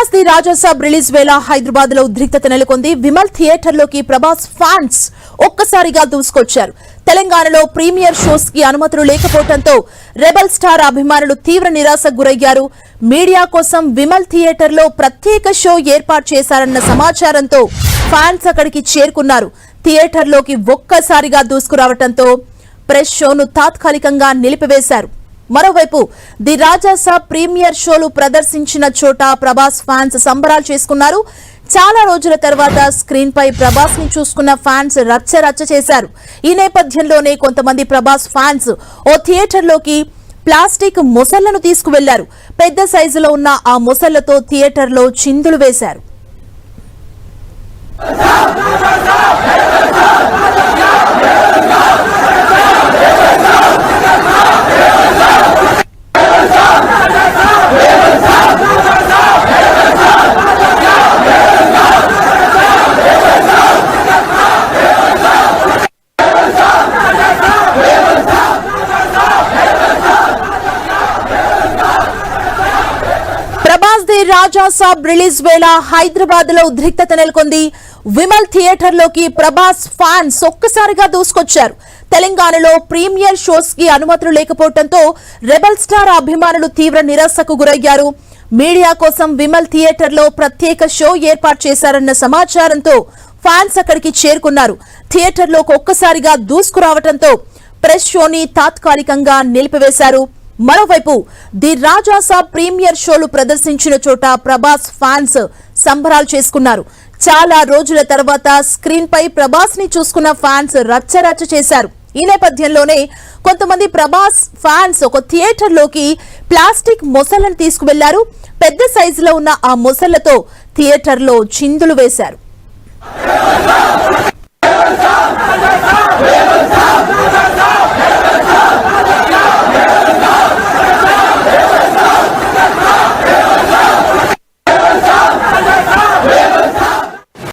Prabhas the Raja Saab release వేళ హైదరాబాద్ లో ఉద్రిక్తత నెలకొంది. విమల్ థియేటర్ లోకి ప్రభాస్ ఫ్యాన్స్ ఒక్కసారిగా దూసుకొచ్చారు. తెలంగాణలో ప్రీమియర్ షోస్ కి అనుమతులు లేకపోవడంతో రెబల్ స్టార్ అభిమానులు తీవ్ర నిరాశకు గురయ్యారు. మీడియా కోసం విమల్ థియేటర్ లో ప్రత్యేక షో ఏర్పాటు చేశారన్న సమాచారంతో ఫ్యాన్స్ అక్కడికి చేరుకున్నారు. థియేటర్ లోకి ఒక్కసారిగా దూసుకురావడంతో ప్రెస్ షోను తాత్కాలికంగా నిలిపివేశారు. మరోవైపు ది రాజాసాబ్ ప్రీమియర్ షోలు ప్రదర్శించిన చోట ప్రభాస్ ఫ్యాన్స్ సంబరాలు చేసుకున్నారు. చాలా రోజుల తర్వాత స్క్రీన్ పై ప్రభాస్ ని చూసుకున్న ఫ్యాన్స్ రచ్చ చేశారు. ఈ నేపథ్యంలోనే కొంతమంది ప్రభాస్ ఫ్యాన్స్ ఓ థియేటర్ లోకి ప్లాస్టిక్ మొసళ్లను తీసుకువెళ్లారు. పెద్ద సైజులో ఉన్న ఆ మొసళ్లతో థియేటర్ లో చిందులు వేశారు. ప్రభాస్ ది రాజాసాబ్ రిలీజ్ వేళ హైదరాబాద్ లో ఉద్రిక్తత నెలకొంది. విమల్ థియేటర్ లోకి ప్రభాస్ ఫ్యాన్స్ ఒక్కసారిగా దూసుకొచ్చారు. తెలంగాణలో ప్రీమియర్ షోస్ కి అనుమతులు లేకపోవడంతో రెబల్ స్టార్ అభిమానులు తీవ్ర నిరాశకు గురయ్యారు. మీడియా కోసం విమల్ థియేటర్ లో ప్రత్యేక షో ఏర్పాటు చేశారన్న సమాచారంతో ఫ్యాన్స్ అక్కడికి చేరుకున్నారు. థియేటర్ లోకి ఒక్కసారిగా దూసుకురావడంతో ప్రెస్ షోని తాత్కాలికంగా నిలిపివేశారు. మరోవైపు ది రాజాసాబ్ ప్రీమియర్ షోలు ప్రదర్శించిన చోట ప్రభాస్ ఫ్యాన్స్ సంబరాలు చేసుకున్నారు. చాలా రోజుల తర్వాత స్క్రీన్ పై ప్రభాస్ ని చూసుకున్న ఫ్యాన్స్ రచ్చ చేశారు. ఈ నేపథ్యంలోనే కొంతమంది ప్రభాస్ ఫ్యాన్స్ ఒక థియేటర్ లోకి ప్లాస్టిక్ మొసళ్లను తీసుకువెళ్లారు. పెద్ద సైజులో ఉన్న ఆ మొసళ్లతో థియేటర్ లో చిందులు వేశారు.